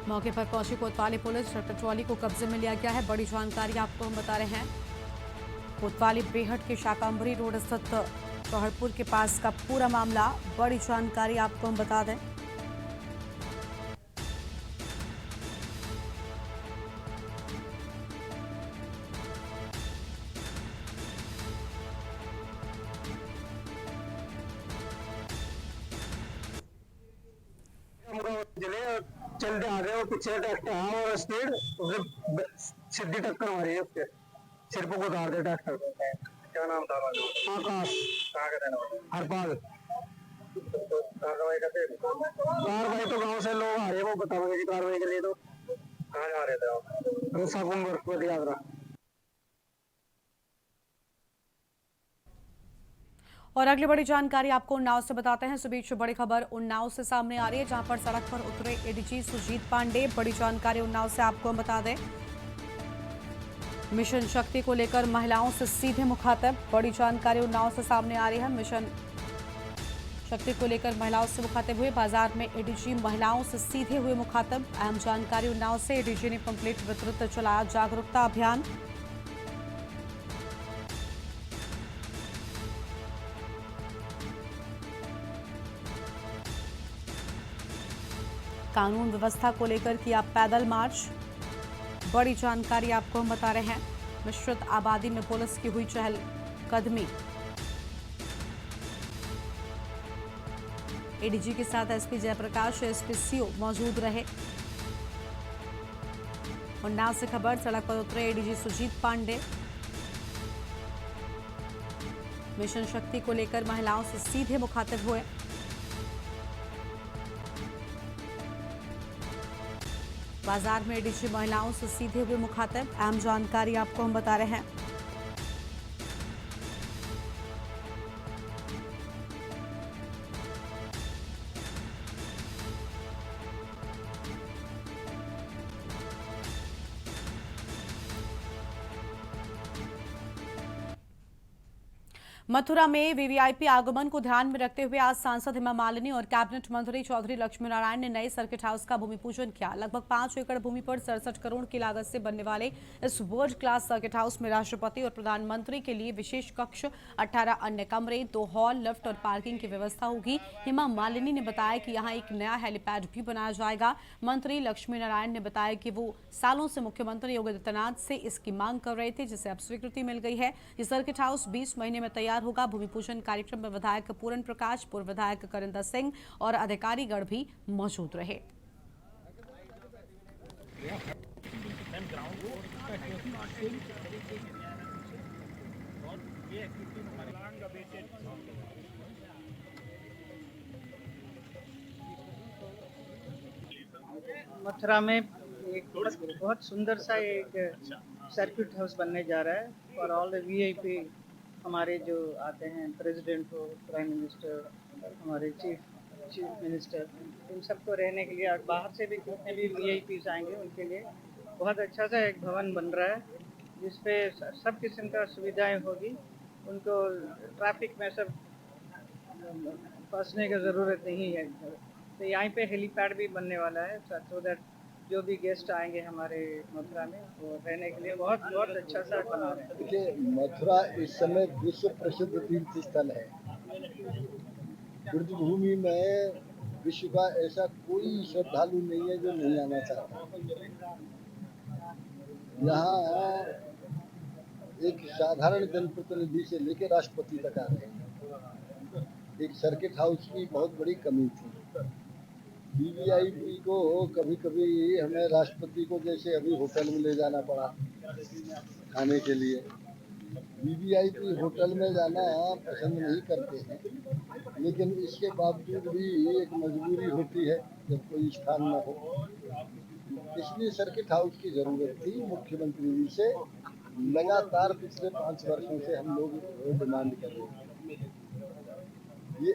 मौके पर पहुंची कोतवाली पुलिस, ट्रैक्टर ट्रॉली को कब्जे में लिया गया है। बड़ी जानकारी आपको हम बता रहे हैं। कोतवाली बेहट के शाकंभरी रोड स्थित चौहड़पुर के पास का पूरा मामला। बड़ी जानकारी आपको हम बता दें। चलते आ गए और पीछे ट्रैक्टर और स्पीड सीधी टक्कर मारी है उसके सिर पर उतार दे ट्रैक्टर। क्या नाम था? आकाश। कहाँ का रहने वाला? हरपाल। कार्रवाई तो गांव से लोग आ रहे हैं, वो बताओगे कि कार्रवाई के लिए तो कहाँ जा रहे थे आप? रोसा कुंभ पद यात्रा। और अगली बड़ी जानकारी आपको उन्नाव से बताते हैं। इस बीच बड़ी खबर उन्नाव से सामने आ रही है, जहां पर सड़क पर उतरे एडीजी सुजीत पांडे। बड़ी जानकारी उन्नाव से आपको हम बता दें, मिशन शक्ति को लेकर महिलाओं से सीधे मुखातिब। बड़ी जानकारी उन्नाव से सामने आ रही है। मिशन शक्ति को लेकर महिलाओं से मुखातिब हुए। बाजार में एडीजी महिलाओं से सीधे हुए मुखातिब। अहम जानकारी उन्नाव से, एडीजी ने पंपलेट वितरित चलाया जागरूकता अभियान। कानून व्यवस्था को लेकर किया पैदल मार्च। बड़ी जानकारी आपको हम बता रहे हैं। मिश्रित आबादी में पुलिस की हुई चहलकदमी। एडीजी के साथ एसपी जयप्रकाश, एसपी सीओ मौजूद रहे। उन्नाव से खबर, सड़क पर उतरे एडीजी सुजीत पांडे। मिशन शक्ति को लेकर महिलाओं से सीधे मुखातिब हुए। बाजार में एडीजी महिलाओं से सीधे हुए मुखातिब। अहम जानकारी आपको हम बता रहे हैं। मथुरा में वीवीआईपी आगमन को ध्यान में रखते हुए आज सांसद हेमा मालिनी और कैबिनेट मंत्री चौधरी लक्ष्मी नारायण ने नए सर्किट हाउस का भूमि पूजन किया। लगभग 5 एकड़ भूमि पर 67 करोड़ की लागत से बनने वाले इस वर्ल्ड क्लास सर्किट हाउस में राष्ट्रपति और प्रधानमंत्री के लिए विशेष कक्ष, 18 अन्य कमरे, 2 हॉल, लिफ्ट और पार्किंग की व्यवस्था होगी। हेमा मालिनी ने बताया कि यहाँ एक नया हेलीपैड भी बनाया जाएगा। मंत्री लक्ष्मी नारायण ने बताया कि वो सालों से मुख्यमंत्री योगी आदित्यनाथ से इसकी मांग कर रहे थे, जिसे अब स्वीकृति मिल गई है। ये सर्किट हाउस 20 महीने में तैयार होगा। भूमि पूजन कार्यक्रम में विधायक पूरन प्रकाश, पूर्व विधायक करिंदर सिंह और अधिकारीगण भी मौजूद रहे। मथुरा में एक बहुत सुंदर सा एक सर्किट हाउस बनने जा रहा है और ऑल द वीआईपी, हमारे जो आते हैं, प्रेसिडेंट हो, प्राइम मिनिस्टर, हमारे चीफ मिनिस्टर, इन सबको रहने के लिए, और बाहर से भी जितने भी वीआईपीज आएंगे उनके लिए बहुत अच्छा सा एक भवन बन रहा है, जिसपे सब किस्म का सुविधाएं होगी। उनको ट्रैफिक में सब फंसने की ज़रूरत नहीं है। तो यहाँ पे हेलीपैड भी बनने वाला है, सो दैट जो भी गेस्ट आएंगे हमारे मथुरा में वो रहने के लिए बहुत बहुत अच्छा सा बना रहे हैं। देखिए, मथुरा इस समय विश्व प्रसिद्ध तीर्थ स्थल है। ब्रजभूमि में विश्व का ऐसा कोई श्रद्धालु नहीं है जो नहीं आना चाहता। यहाँ एक साधारण जनप्रतिनिधि से लेकर राष्ट्रपति तक आ रहे हैं। एक सर्किट हाउस की बहुत बड़ी कमी थी। वीवीआईपी को कभी कभी हमें राष्ट्रपति को जैसे अभी होटल में ले जाना पड़ा खाने के लिए। वीवीआईपी होटल में जाना पसंद नहीं करते हैं, लेकिन इसके बावजूद भी एक मजबूरी होती है जब कोई स्थान न हो। इसलिए सर्किट हाउस की ज़रूरत थी। मुख्यमंत्री जी से लगातार पिछले 5 वर्षों से हम लोग डिमांड कर रहे हैं। ये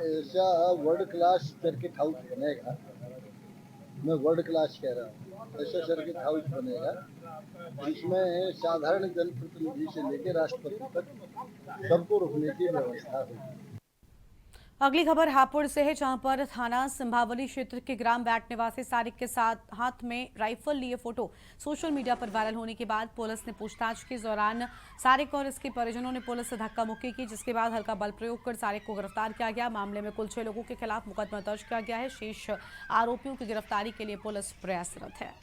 ऐसा वर्ल्ड क्लास सर्किट हाउस बनेगा, मैं वर्ल्ड क्लास कह रहा हूँ, ऐसा सर्किट हाउस बनेगा जिसमें साधारण जनप्रतिनिधि से लेकर राष्ट्रपति तक सबको रुकने की व्यवस्था होगी। अगली खबर हापुड़ से है, जहां पर थाना सिंभावली क्षेत्र के ग्राम बैट निवासी सारिक के साथ हाथ में राइफल लिए फोटो सोशल मीडिया पर वायरल होने के बाद पुलिस ने पूछताछ के दौरान सारिक और इसके परिजनों ने पुलिस से धक्का मुक्की की, जिसके बाद हल्का बल प्रयोग कर सारिक को गिरफ्तार किया गया। मामले में कुल 6 लोगों के खिलाफ मुकदमा दर्ज किया गया है। शेष आरोपियों की गिरफ्तारी के लिए पुलिस प्रयासरत है।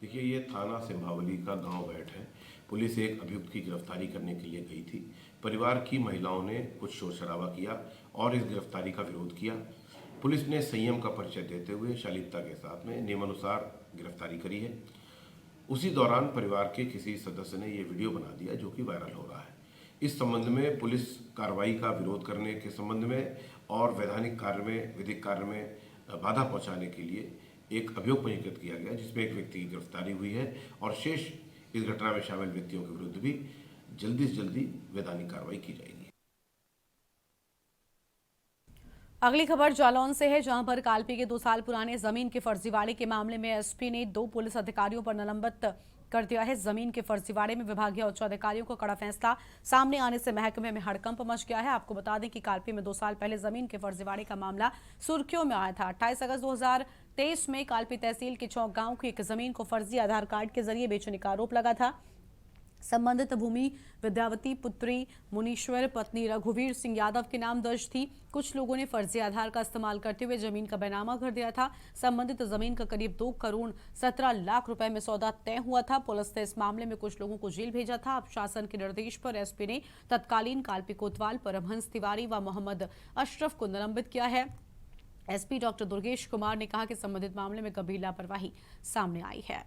देखिए, ये थाना सिंभावली का गांव बैठ है। पुलिस एक अभियुक्त की गिरफ्तारी करने के लिए गई थी। परिवार की महिलाओं ने कुछ शोर शराबा किया और इस गिरफ्तारी का विरोध किया। पुलिस ने संयम का परिचय देते हुए शालीनता के साथ में नियमानुसार गिरफ्तारी करी है। उसी दौरान परिवार के किसी सदस्य ने ये वीडियो बना दिया जो कि वायरल हो रहा है। इस संबंध में पुलिस कार्रवाई का विरोध करने के संबंध में और वैधानिक कार्य में, विधिक कार्य में बाधा पहुंचाने के लिए एक अभियोग पंजीकृत किया गया, जिसमें एक व्यक्ति की गिरफ्तारी हुई है और शेष इस घटना में शामिल व्यक्तियों के विरुद्ध भी जल्दी से जल्दी वैधानिक कार्रवाई की जाएगी। अगली खबर जालौन से है, जहां पर कालपी के 2 साल पुराने जमीन के फर्जीवाड़े के मामले में एसपी ने 2 पुलिस अधिकारियों पर निलंबित कर दिया है। जमीन के फर्जीवाड़े में विभागीय उच्च अधिकारियों को कड़ा फैसला सामने आने से महकमे में हड़कंप मच गया है। आपको बता दें कि कालपी में 2 साल पहले जमीन के फर्जीवाड़े का मामला सुर्खियों में आया था। 28 अगस्त 2023 में कालपी तहसील के चौक गांव की एक जमीन को फर्जी आधार कार्ड के जरिए बेचने का आरोप लगा था। संबंधित भूमि विद्यावती पुत्री मुनीश्वर पत्नी रघुवीर सिंह यादव के नाम दर्ज थी। कुछ लोगों ने फर्जी आधार का इस्तेमाल करते हुए जमीन का बैनामा कर दिया था। संबंधित जमीन का करीब 2 करोड़ 17 लाख रुपए में सौदा तय हुआ था। पुलिस ने इस मामले में कुछ लोगों को जेल भेजा था। अब शासन के निर्देश पर एसपी ने तत्कालीन कालपी कोतवाल, परमहंस तिवारी व मोहम्मद अशरफ को निलंबित किया है। एसपी डॉक्टर दुर्गेश कुमार ने कहा कि संबंधित मामले में गंभीर लापरवाही सामने आई है।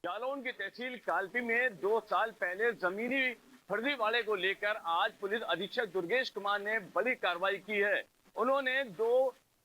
जालौन की तहसील कालपी में 2 साल पहले जमीनी फर्जीवाड़े को लेकर आज पुलिस अधीक्षक दुर्गेश कुमार ने बड़ी कार्रवाई की है। उन्होंने 2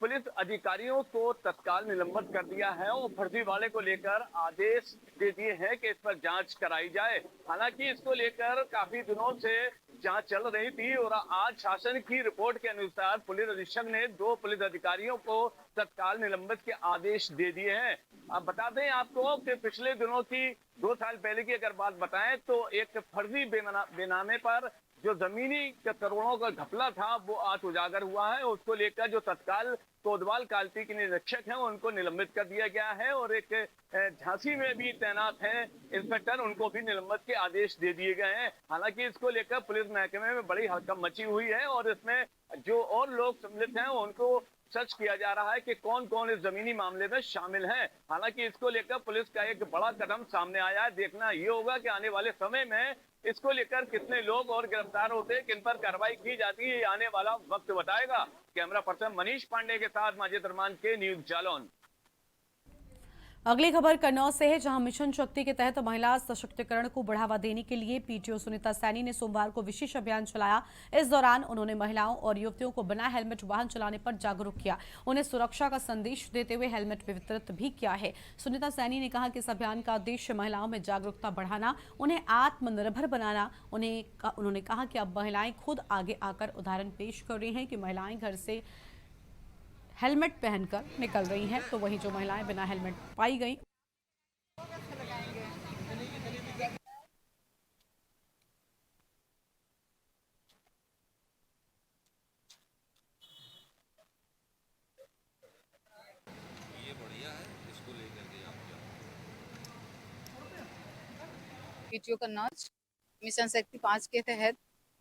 पुलिस अधिकारियों को तत्काल निलंबित कर दिया है और फर्जीवाड़े को लेकर आदेश दे दिए हैं कि इस पर जांच कराई जाए। हालांकि इसको लेकर काफी दिनों से जांच चल रही थी और आज शासन की रिपोर्ट के अनुसार पुलिस अधीक्षक ने 2 पुलिस अधिकारियों को तत्काल निलंबित के आदेश दे दिए हैं। अब बता दें आपको कि पिछले दिनों की 2 साल पहले की अगर बात बताएं तो एक फर्जी बेनामे पर जो जमीनी करोड़ों का घपला था वो आज उजागर हुआ है। उसको लेकर जो तत्काल कोतवाल कालपी के निरीक्षक हैं उनको निलंबित कर दिया गया है और एक झांसी में भी तैनात है इंस्पेक्टर, उनको भी निलंबित के आदेश दे दिए गए हैं। हालांकि इसको लेकर पुलिस महकमे में बड़ी हड़कंप मची हुई है और इसमें जो और लोग सम्मिलित हैं उनको सर्च किया जा रहा है कि कौन कौन इस जमीनी मामले में शामिल हैं। हालांकि इसको लेकर पुलिस का एक बड़ा कदम सामने आया है। देखना ये होगा कि आने वाले समय में इसको लेकर कितने लोग और गिरफ्तार होते हैं, किन पर कार्रवाई की जाती है, आने वाला वक्त बताएगा। कैमरा पर्सन मनीष पांडे के साथ माजिद रहमान के न्यूज जालौन। अगली खबर कन्नौज से है, जहां मिशन शक्ति के तहत महिला सशक्तिकरण को बढ़ावा देने के लिए पीटीओ सुनीता सैनी ने सोमवार को विशेष अभियान चलाया। इस दौरान उन्होंने महिलाओं और युवतियों को बिना हेलमेट वाहन चलाने पर जागरूक किया। उन्हें सुरक्षा का संदेश देते हुए हेलमेट वितरित भी किया है। सुनीता सैनी ने कहा कि इस अभियान का उद्देश्य महिलाओं में जागरूकता बढ़ाना, उन्हें आत्मनिर्भर बनाना। उन्होंने कहा कि अब महिलाएं खुद आगे आकर उदाहरण पेश कर रही हैं कि महिलाएं घर से हेलमेट पहनकर निकल रही हैं, तो वहीं जो महिलाएं बिना हेलमेट पाई गई पीटीओ कन्नौज मिशन शक्ति 5 के तहत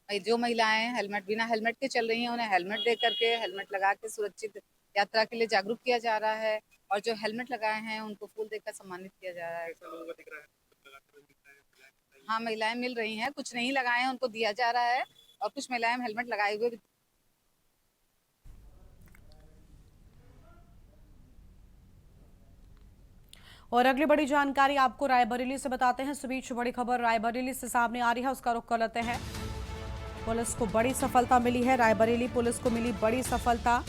जो महिलाएं बिना हेलमेट के चल रही हैं उन्हें हेलमेट दे करके, हेलमेट लगा के सुरक्षित यात्रा के लिए जागरूक किया जा रहा है और जो हेलमेट लगाए हैं उनको फूल देकर सम्मानित किया जा रहा है। हाँ, महिलाएं मिल रही हैं, कुछ नहीं लगाए हैं उनको दिया जा रहा है और कुछ महिलाएं हेलमेट लगाए हुए। और अगली बड़ी जानकारी आपको रायबरेली से बताते हैं। इस बीच बड़ी खबर रायबरेली से सामने आ रही है, उसका रुख कर लेते हैं। पुलिस को बड़ी सफलता मिली है, रायबरेली पुलिस को मिली बड़ी सफलता।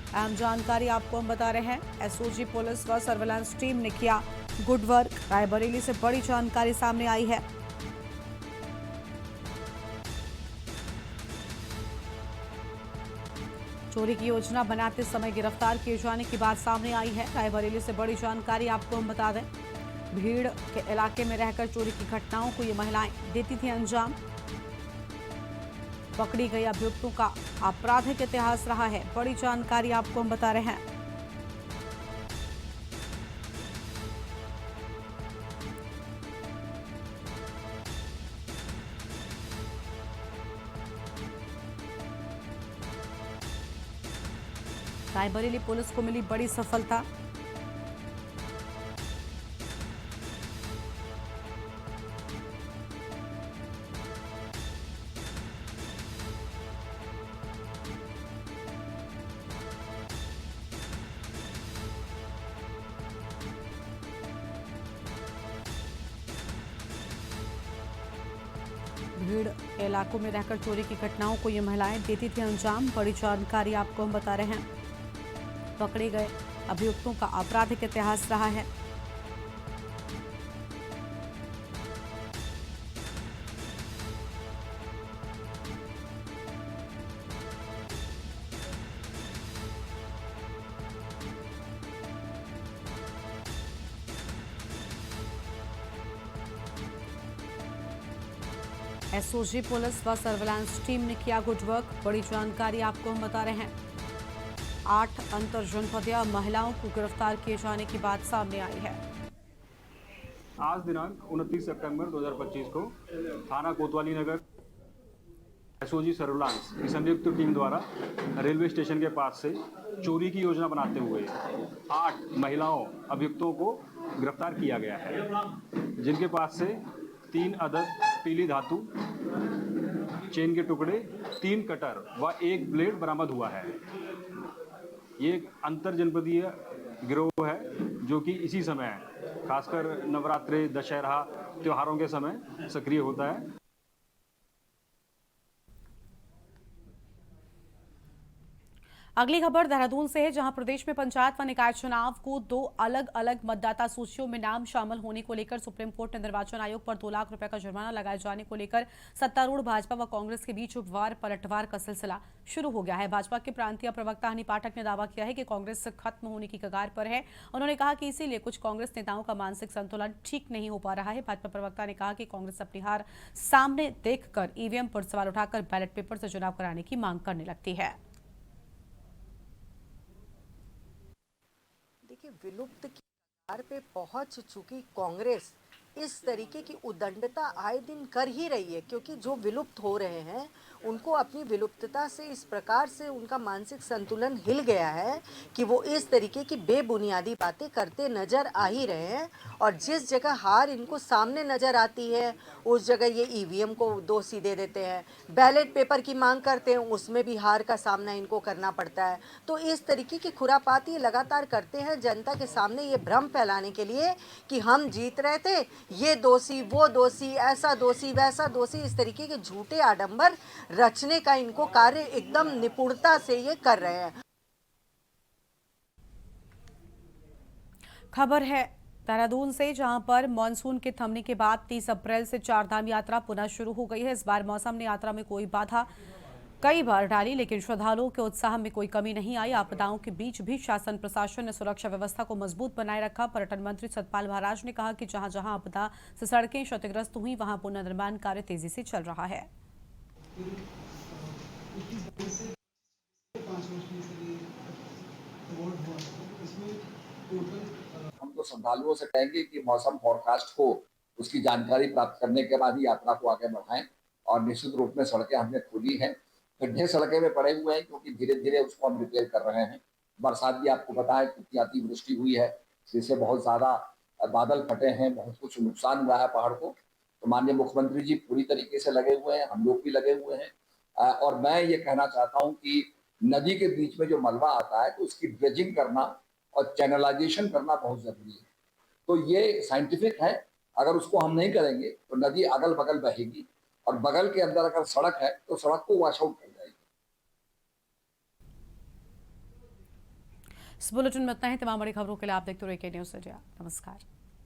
अहम जानकारी आपको हम बता रहे हैं। एसओजी पुलिस व सर्विलांस टीम ने किया गुड वर्क। रायबरेली से बड़ी जानकारी सामने आई है। चोरी की योजना बनाते समय गिरफ्तार किए जाने की बात सामने आई है। रायबरेली से बड़ी जानकारी आपको हम बता दें। भीड़ के इलाके में रहकर चोरी की घटनाओं को ये महिलाएं देती थी अंजाम। पकड़ी गई अभियुक्तों का आपराधिक इतिहास रहा है। बड़ी जानकारी आपको हम बता रहे हैं। रायबरेली पुलिस को मिली बड़ी सफलता। भीड़ इलाकों में रहकर चोरी की घटनाओं को ये महिलाएं देती थी अंजाम। बड़ी जानकारी आपको हम बता रहे हैं। पकड़े गए अभियुक्तों का आपराधिक इतिहास रहा है। एसओजी पुलिस व सर्विलांस टीम ने किया गुड वर्क। बड़ी जानकारी आपको हम बता रहे हैं। 8 अंतर जनपदीय महिलाओं को गिरफ्तार किए जाने की बात सामने आई है। आज दिनांक 29 सितंबर 2025 को थाना कोतवाली नगर एसओजी सर्विलांस की संयुक्त टीम द्वारा रेलवे स्टेशन के पास से चोरी की योजना बनाते हुए 8 महिलाओं अभियुक्तों को गिरफ्तार किया गया है, जिनके पास से 3 अदद पीली धातु, चेन के टुकड़े, 3 कटर व 1 ब्लेड बरामद हुआ है। ये एक अंतर जनपदीय गिरोह है जो कि इसी समय खासकर नवरात्रि, दशहरा त्योहारों के समय सक्रिय होता है। अगली खबर देहरादून से है, जहां प्रदेश में पंचायत व निकाय चुनाव को 2 अलग अलग मतदाता सूचियों में नाम शामिल होने को लेकर सुप्रीम कोर्ट ने निर्वाचन आयोग पर 2 लाख रुपए का जुर्माना लगाए जाने को लेकर सत्तारूढ़ भाजपा व कांग्रेस के बीच वार पलटवार का सिलसिला शुरू हो गया है। भाजपा के प्रांतीय प्रवक्ता हनी पाठक ने दावा किया है कि कांग्रेस खत्म होने की कगार पर है। उन्होंने कहा कि इसीलिए कुछ कांग्रेस नेताओं का मानसिक संतुलन ठीक नहीं हो पा रहा है। भाजपा प्रवक्ता ने कहा कि कांग्रेस अपनी हार सामने देखकर ईवीएम पर सवाल उठाकर बैलेट पेपर से चुनाव कराने की मांग करने लगती है। विलुप्त की कगार पे पहुंच चुकी कांग्रेस इस तरीके की उद्दंडता आए दिन कर ही रही है, क्योंकि जो विलुप्त हो रहे हैं उनको अपनी विलुप्तता से इस प्रकार से उनका मानसिक संतुलन हिल गया है कि वो इस तरीके की बेबुनियादी बातें करते नजर आ ही रहे हैं। और जिस जगह हार इनको सामने नजर आती है उस जगह ये ईवीएम को दोषी दे देते हैं, बैलेट पेपर की मांग करते हैं, उसमें भी हार का सामना इनको करना पड़ता है। तो इस तरीके की खुरापाती लगातार करते हैं जनता के सामने ये भ्रम फैलाने के लिए कि हम जीत रहे थे, ये दोषी, वो दोषी, ऐसा दोषी, वैसा दोषी, इस तरीके के झूठे आडंबर रचने का इनको कार्य एकदम निपुणता से ये कर रहे हैं। खबर है देहरादून से, जहां पर मानसून के थमने के बाद 30 अप्रैल से चारधाम यात्रा पुनः शुरू हो गई है। इस बार मौसम ने यात्रा में कोई बाधा कई बार डाली, लेकिन श्रद्धालुओं के उत्साह में कोई कमी नहीं आई। आपदाओं के बीच भी शासन प्रशासन ने सुरक्षा व्यवस्था को मजबूत बनाए रखा। पर्यटन मंत्री सतपाल महाराज ने कहा कि जहां जहां आपदा से सड़कें क्षतिग्रस्त हुई वहां पुनर्निर्माण कार्य तेजी से चल रहा है। हम तो श्रद्धालुओं से कहेंगे कि मौसम फोरकास्ट को उसकी जानकारी प्राप्त करने के बाद ही यात्रा को आगे बढ़ाएं। और निश्चित रूप में सड़कें हमने खोली हैं, गड्ढे सड़कें में पड़े हुए हैं क्योंकि धीरे धीरे उसको हम रिपेयर कर रहे हैं। बरसात भी आपको पता है कितनी अतिवृष्टि हुई है, जिससे बहुत ज़्यादा बादल फटे हैं, बहुत कुछ नुकसान हुआ है पहाड़ को। तो माननीय मुख्यमंत्री जी पूरी तरीके से लगे हुए हैं, हम लोग भी लगे हुए हैं। और मैं ये कहना चाहता हूँ कि नदी के बीच में जो मलबा आता है तो उसकी ड्रेजिंग करना और चैनलाइजेशन करना बहुत ज़रूरी है। तो ये साइंटिफिक है, अगर उसको हम नहीं करेंगे तो नदी अगल बगल बहेगी और बगल के अंदर अगर सड़क है तो सड़क को वॉश आउट कर जाएगी। इस बुलेटिन में इतना ही। तमाम बड़ी खबरों के लिए आप देखते रहिए के न्यूज़ इंडिया। नमस्कार।